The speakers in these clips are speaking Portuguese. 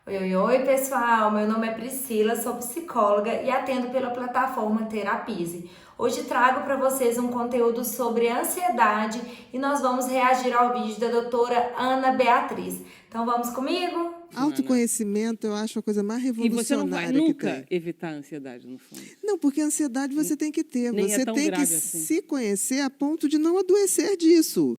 Oi, oi, oi, pessoal! Meu nome é Priscila, sou psicóloga e atendo pela plataforma Terapise. Hoje trago para vocês um conteúdo sobre ansiedade e nós vamos reagir ao vídeo da doutora Ana Beatriz. Então vamos comigo? Autoconhecimento, eu acho a coisa mais E você não vai revolucionária que nunca tem. evitar a ansiedade, no fundo. Não, porque a ansiedade você tem que ter. Nem Você é tão tem que grave assim. se conhecer a ponto de não adoecer disso.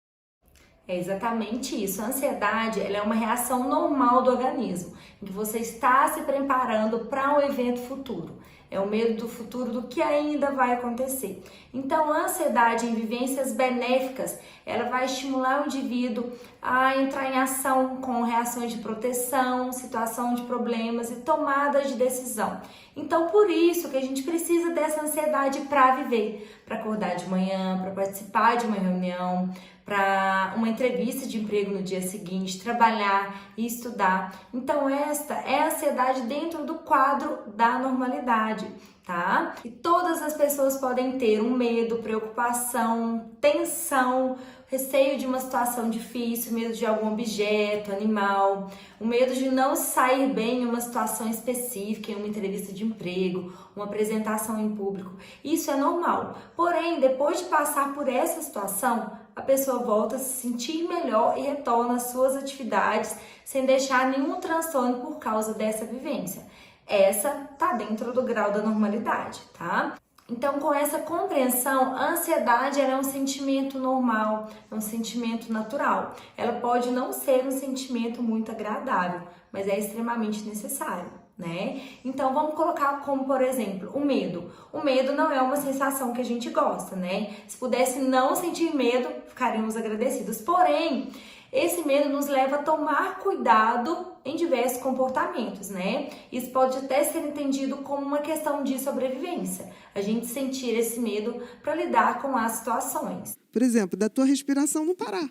É exatamente isso. A ansiedade, ela é uma reação normal do organismo, em que você está se preparando para um evento futuro. É o medo do futuro, do que ainda vai acontecer. Então, a ansiedade em vivências benéficas, ela vai estimular o indivíduo a entrar em ação com reações de proteção, situação de problemas e tomada de decisão. Então, por isso que a gente precisa dessa ansiedade para viver, para acordar de manhã, para participar de uma reunião, para uma entrevista de emprego no dia seguinte, trabalhar e estudar. Então, esta é a ansiedade dentro do quadro da normalidade, tá? E todas as pessoas podem ter um medo, preocupação, tensão, receio de uma situação difícil, medo de algum objeto, animal, o medo de não sair bem em uma situação específica, em uma entrevista de emprego, uma apresentação em público. Isso é normal. Porém, depois de passar por essa situação, a pessoa volta a se sentir melhor e retorna às suas atividades sem deixar nenhum transtorno por causa dessa vivência. Essa tá dentro do grau da normalidade, tá? Então, com essa compreensão, a ansiedade ela é um sentimento normal, é um sentimento natural. Ela pode não ser um sentimento muito agradável, mas é extremamente necessário, né? Então, vamos colocar como, por exemplo, o medo. O medo não é uma sensação que a gente gosta, né? Se pudesse não sentir medo, ficaríamos agradecidos. Porém, esse medo nos leva a tomar cuidado em diversos comportamentos, né? Isso pode até ser entendido como uma questão de sobrevivência. A gente sentir esse medo para lidar com as situações. Por exemplo, da tua respiração não parar,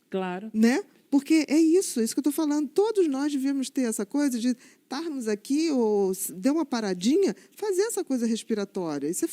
Claro. né? Porque é isso que eu estou falando. Todos nós devíamos ter essa coisa de estarmos aqui ou der uma paradinha, fazer essa coisa respiratória. Isso é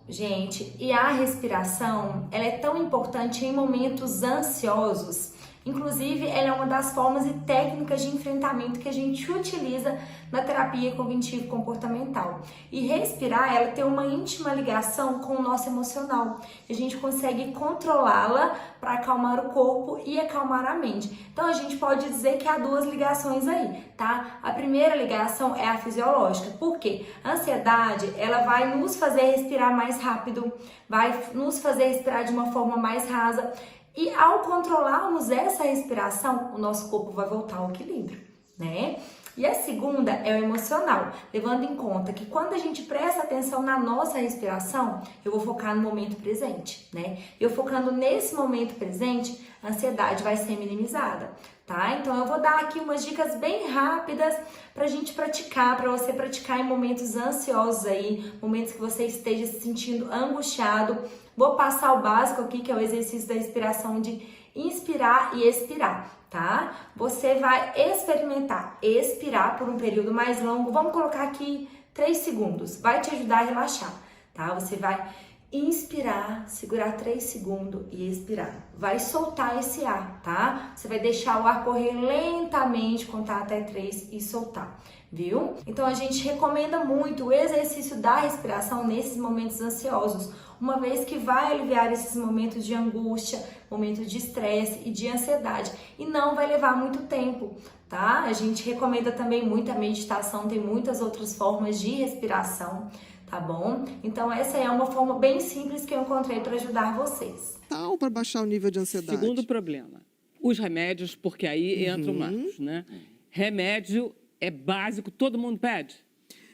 Gente, e a respiração, ela é tão importante em momentos ansiosos. Inclusive, ela é uma das formas e técnicas de enfrentamento que a gente utiliza na terapia cognitivo-comportamental. E respirar, ela tem uma íntima ligação com o nosso emocional. A gente consegue controlá-la para acalmar o corpo e acalmar a mente. Então, a gente pode dizer que há duas ligações aí, tá? A primeira ligação é a fisiológica. Por quê? A ansiedade, ela vai nos fazer respirar mais rápido, vai nos fazer respirar de uma forma mais rasa. E ao controlarmos essa respiração, o nosso corpo vai voltar ao equilíbrio, né? E a segunda é o emocional, levando em conta que quando a gente presta atenção na nossa respiração, eu vou focar no momento presente, né? Eu focando nesse momento presente, a ansiedade vai ser minimizada, tá? Então eu vou dar aqui umas dicas bem rápidas pra gente praticar, pra você praticar em momentos ansiosos aí, momentos que você esteja se sentindo angustiado. Vou passar o básico aqui, que é o exercício da respiração de inspirar e expirar, tá? Você vai experimentar expirar por um período mais longo. Vamos colocar aqui 3 segundos. Vai te ajudar a relaxar, tá? Você vai inspirar, segurar 3 segundos e expirar. Vai soltar esse ar, tá? Você vai deixar o ar correr lentamente, contar até 3 e soltar, viu? Então a gente recomenda muito o exercício da respiração nesses momentos ansiosos, uma vez que vai aliviar esses momentos de angústia, momentos de estresse e de ansiedade, e não vai levar muito tempo, tá? A gente recomenda também muita meditação, tem muitas outras formas de respiração, tá bom? Então essa é uma forma bem simples que eu encontrei para ajudar vocês. tal para baixar o nível de ansiedade. Segundo problema, os remédios, porque aí entra o Marcos, né? Remédio é básico, todo mundo pede?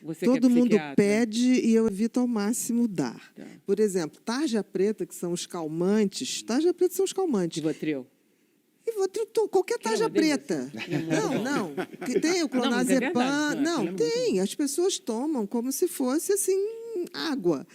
Você que é Todo mundo psiquiatra. pede e eu evito ao máximo dar. Tá. Por exemplo, tarja preta, que são os calmantes. Tarja preta são os calmantes. Rivotril. E vou qualquer Que é tarja uma delícia. preta. É muito bom. Não. Que tem o Não, mas é verdade, clonazepam. não, Não, aquilo é muito tem. As pessoas tomam como se fosse, assim, água.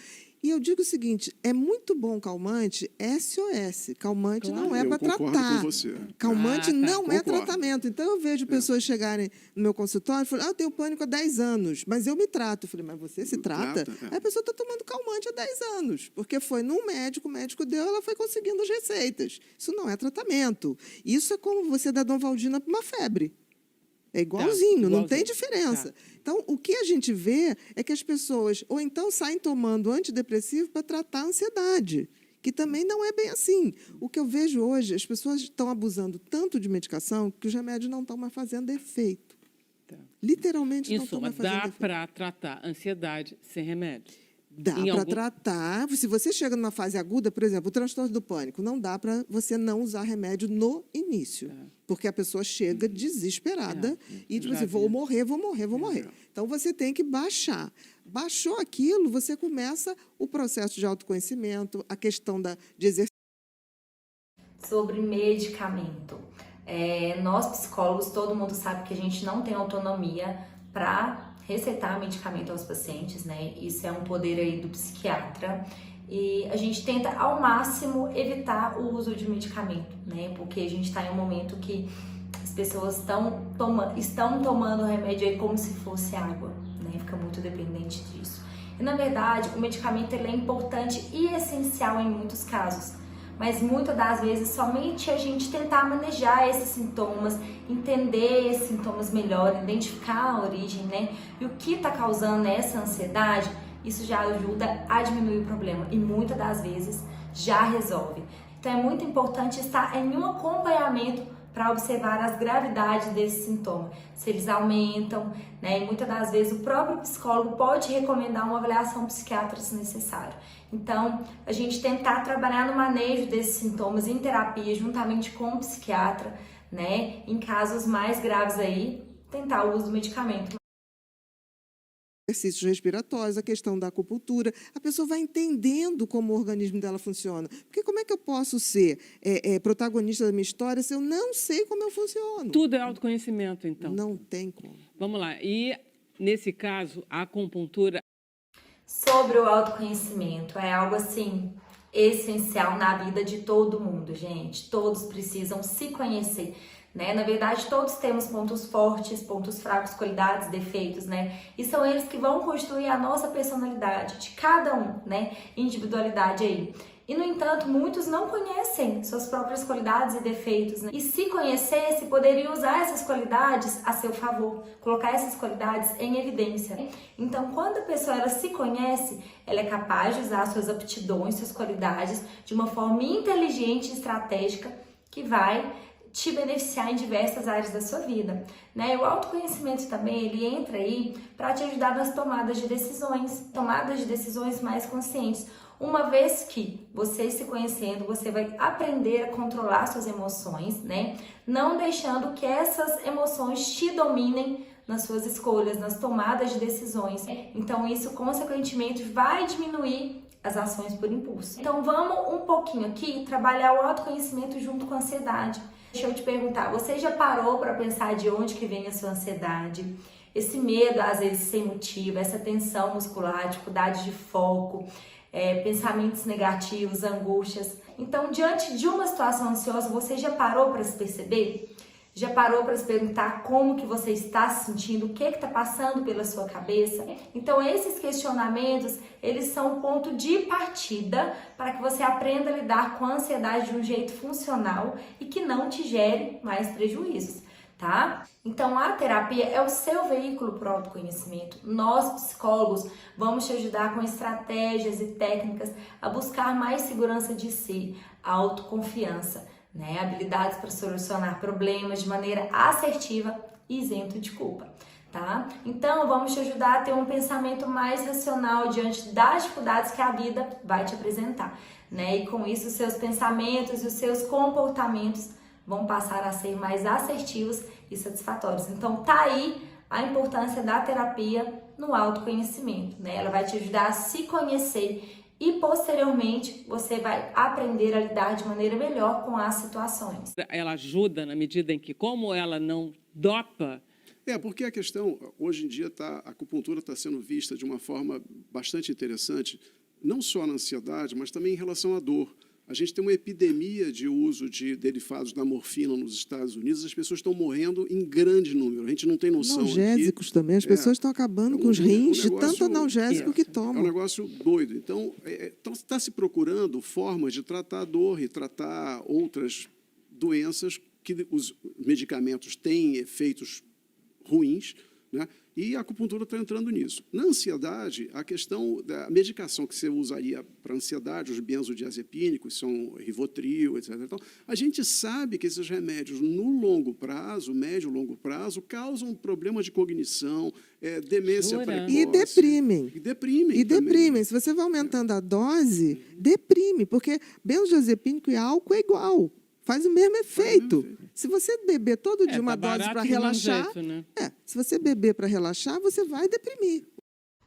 E eu digo o seguinte, é muito bom calmante, SOS. Calmante Claro. não é Eu para concordo tratar. com você. Calmante Ah, tá. não é Concordo. tratamento. Então, eu vejo pessoas chegarem no meu consultório e falam, eu tenho pânico há 10 anos, mas eu me trato. Eu falei, mas você se trata? Trata, é. Aí a pessoa está tomando calmante há 10 anos, porque foi num médico, o médico deu, ela foi conseguindo as receitas. Isso não é tratamento. Isso é como você dar Dom Valdina para uma febre. É igualzinho, não tem igualzinho. diferença. Tá. Então, o que a gente vê é que as pessoas ou então saem tomando antidepressivo para tratar a ansiedade, que também não é bem assim. O que eu vejo hoje, as pessoas estão abusando tanto de medicação que os remédios não estão mais fazendo efeito. Tá. Literalmente Em não estão suma, mais fazendo dá efeito. para tratar ansiedade sem remédio? Dá Em para algum- tratar. Se você chega numa fase aguda, por exemplo, o transtorno do pânico, não dá para você não usar remédio no início. Porque a pessoa chega desesperada e tipo já assim, vi. vou morrer, vou morrer, vou morrer. Então, você tem que baixar. Baixou aquilo, você começa o processo de autoconhecimento, a questão de exercício. Sobre medicamento. Nós, psicólogos, todo mundo sabe que a gente não tem autonomia para receitar medicamento aos pacientes, né? Isso é um poder aí do psiquiatra. E a gente tenta, ao máximo, evitar o uso de medicamento, né? Porque a gente está em um momento que as pessoas estão tomando remédio aí como se fosse água, né? Fica muito dependente disso. E, na verdade, o medicamento ele é importante e essencial em muitos casos. Mas muitas das vezes somente a gente tentar manejar esses sintomas, entender esses sintomas melhor, identificar a origem, né? E o que está causando essa ansiedade, isso já ajuda a diminuir o problema e muitas das vezes já resolve. Então é muito importante estar em um acompanhamento para observar as gravidades desse sintoma, se eles aumentam, né? E muitas das vezes o próprio psicólogo pode recomendar uma avaliação psiquiátrica se necessário. Então, a gente tentar trabalhar no manejo desses sintomas em terapia juntamente com o psiquiatra, né? Em casos mais graves aí, tentar o uso do medicamento. Exercícios respiratórios, a questão da acupuntura, a pessoa vai entendendo como o organismo dela funciona. Porque como é que eu posso ser protagonista da minha história se eu não sei como eu funciono? Tudo é autoconhecimento, então. Não tem como. Vamos lá. E, nesse caso, a acupuntura... Sobre o autoconhecimento, é algo assim essencial na vida de todo mundo, gente. Todos precisam se conhecer, né? Na verdade, todos temos pontos fortes, pontos fracos, qualidades, defeitos, né? E são eles que vão construir a nossa personalidade, de cada um, né? Individualidade aí. E, no entanto, muitos não conhecem suas próprias qualidades e defeitos, né? E se conhecesse, poderiam usar essas qualidades a seu favor, colocar essas qualidades em evidência. Então, quando a pessoa ela se conhece, ela é capaz de usar suas aptidões, suas qualidades de uma forma inteligente e estratégica que vai te beneficiar em diversas áreas da sua vida, né? O autoconhecimento também, ele entra aí para te ajudar nas tomadas de decisões mais conscientes. Uma vez que você se conhecendo, você vai aprender a controlar suas emoções, né? Não deixando que essas emoções te dominem nas suas escolhas, nas tomadas de decisões. Então, isso, consequentemente, vai diminuir as ações por impulso. Então, vamos um pouquinho aqui trabalhar o autoconhecimento junto com a ansiedade. Deixa eu te perguntar, você já parou para pensar de onde que vem a sua ansiedade? Esse medo, às vezes, sem motivo, essa tensão muscular, dificuldade de foco, pensamentos negativos, angústias. Então, diante de uma situação ansiosa, você já parou para se perceber? Já parou para se perguntar como que você está se sentindo? O que está passando pela sua cabeça? Então, esses questionamentos, eles são um ponto de partida para que você aprenda a lidar com a ansiedade de um jeito funcional e que não te gere mais prejuízos, tá? Então, a terapia é o seu veículo para o autoconhecimento. Nós, psicólogos, vamos te ajudar com estratégias e técnicas a buscar mais segurança de si, autoconfiança, né? Habilidades para solucionar problemas de maneira assertiva e isento de culpa, tá? Então, vamos te ajudar a ter um pensamento mais racional diante das dificuldades que a vida vai te apresentar, né? E com isso, os seus pensamentos e os seus comportamentos vão passar a ser mais assertivos e satisfatórios. Então, tá aí a importância da terapia no autoconhecimento, né? Ela vai te ajudar a se conhecer e, posteriormente, você vai aprender a lidar de maneira melhor com as situações. Ela ajuda na medida em que, como ela não dopa... Porque a questão, hoje em dia, a acupuntura está sendo vista de uma forma bastante interessante, não só na ansiedade, mas também em relação à dor. A gente tem uma epidemia de uso de derivados da morfina nos Estados Unidos, as pessoas estão morrendo em grande número, a gente não tem noção. Analgésicos também, as pessoas estão acabando com os rins de tanto analgésico que tomam. É um negócio doido. Então, está se procurando formas de tratar a dor e tratar outras doenças que os medicamentos têm efeitos ruins, né? E a acupuntura está entrando nisso. Na ansiedade, a questão da medicação que você usaria para ansiedade, os benzodiazepínicos, são Rivotril, etc. Então, a gente sabe que esses remédios, no longo prazo, médio e longo prazo, causam problemas de cognição, demência precoce. E deprimem. E deprimem. Se você vai aumentando a dose, deprime, porque benzodiazepínico e álcool é igual. Faz o mesmo efeito. Se você beber todo dia uma dose para relaxar, jeito, né? Se você beber para relaxar, você vai deprimir.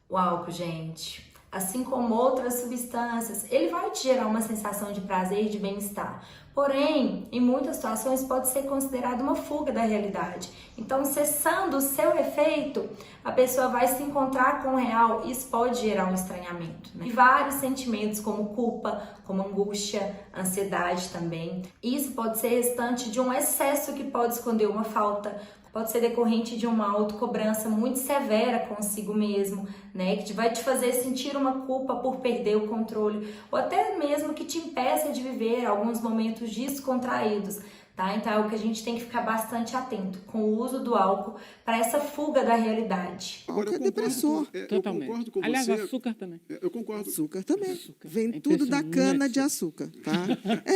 O álcool, gente, assim como outras substâncias, ele vai te gerar uma sensação de prazer e de bem-estar. Porém, em muitas situações pode ser considerado uma fuga da realidade. Então, cessando o seu efeito, a pessoa vai se encontrar com o real e isso pode gerar um estranhamento, né? E vários sentimentos como culpa, como angústia, ansiedade também. Isso pode ser restante de um excesso que pode esconder uma falta, pode ser decorrente de uma autocobrança muito severa consigo mesmo, né? Que vai te fazer sentir uma culpa por perder o controle, ou até mesmo que te impeça de viver alguns momentos descontraídos, tá? Então é o que a gente tem que ficar bastante atento com o uso do álcool para essa fuga da realidade. Álcool é depressor. Totalmente. Eu concordo com Aliás, você. açúcar também. Eu concordo. Açúcar também. Açúcar. Vem É tudo da impressionante. cana de açúcar, tá?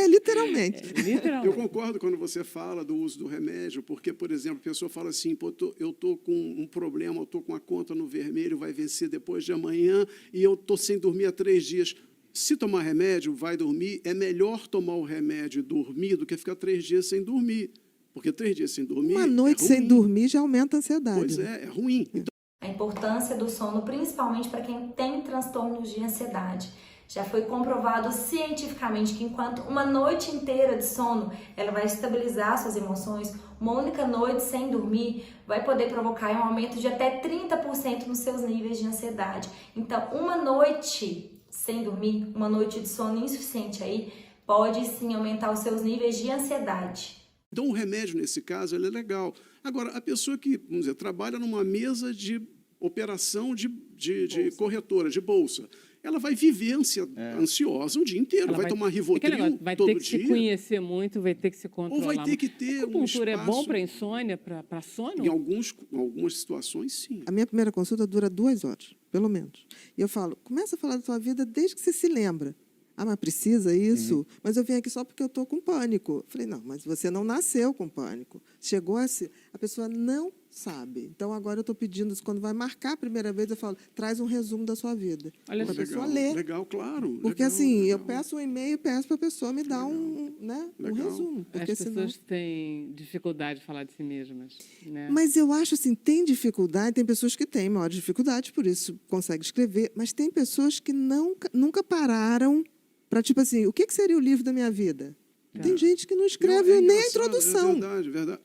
Literalmente. Literalmente. Eu concordo quando você fala do uso do remédio, porque, por exemplo, a pessoa fala assim, pô, eu estou com um problema, eu estou com a conta no vermelho, vai vencer depois de amanhã e eu estou sem dormir há 3 dias. Se tomar remédio, vai dormir, é melhor tomar o remédio e dormir do que ficar 3 dias sem dormir. Porque 3 dias sem dormir Uma noite sem dormir já aumenta a ansiedade. Pois é ruim. Então, A importância do sono, principalmente para quem tem transtornos de ansiedade. Já foi comprovado cientificamente que enquanto uma noite inteira de sono, ela vai estabilizar suas emoções, uma única noite sem dormir vai poder provocar um aumento de até 30% nos seus níveis de ansiedade. Então, uma noite sem dormir, uma noite de sono insuficiente aí, pode sim aumentar os seus níveis de ansiedade. Então, o remédio, nesse caso, ele é legal. Agora, a pessoa que, vamos dizer, trabalha numa mesa de operação de corretora, de bolsa, ela vai viver ansiosa o dia inteiro, Ela vai tomar Rivotril vai todo ter que dia. se conhecer muito, vai ter que se controlar. Ou vai ter que ter A acupuntura um é bom espaço- para insônia, para sono? Em algumas situações, sim. A minha primeira consulta dura 2 horas, pelo menos. E eu falo, começa a falar da sua vida desde que você se lembra. Ah, mas precisa isso? Mas eu vim aqui só porque eu estou com pânico. Eu falei, não, mas você não nasceu com pânico. Chegou assim, a pessoa não sabe. Então, agora eu estou pedindo, quando vai marcar a primeira vez, eu falo, traz um resumo da sua vida. Olha Para a só. pessoa ler. Legal, claro. Porque, legal, assim, legal. eu peço um e-mail, peço para a pessoa me dar um Legal. resumo. Porque As senão... pessoas têm dificuldade de falar de si mesmas, né? Mas eu acho assim, tem dificuldade, tem pessoas que têm maior dificuldade, por isso conseguem escrever, mas tem pessoas que nunca pararam para, tipo assim, o que seria o livro da minha vida? Tem gente que não escreve É nem a engraçado, introdução. É verdade.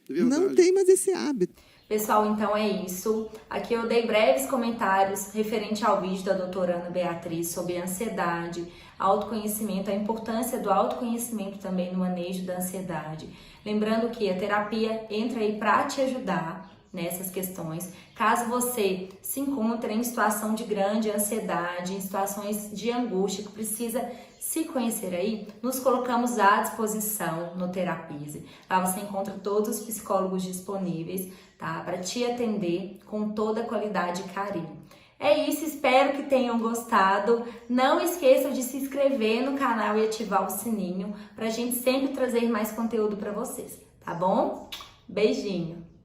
É verdade. Não tem mais esse hábito. Pessoal, então é isso. Aqui eu dei breves comentários referente ao vídeo da doutora Ana Beatriz sobre ansiedade, autoconhecimento, a importância do autoconhecimento também no manejo da ansiedade. Lembrando que a terapia entra aí para te ajudar nessas questões. Caso você se encontre em situação de grande ansiedade, em situações de angústia, que precisa se conhecer aí, nos colocamos à disposição no Terapize. Lá você encontra todos os psicólogos disponíveis, tá? Para te atender com toda a qualidade e carinho. É isso, espero que tenham gostado. Não esqueçam de se inscrever no canal e ativar o sininho para a gente sempre trazer mais conteúdo para vocês, tá bom? Beijinho!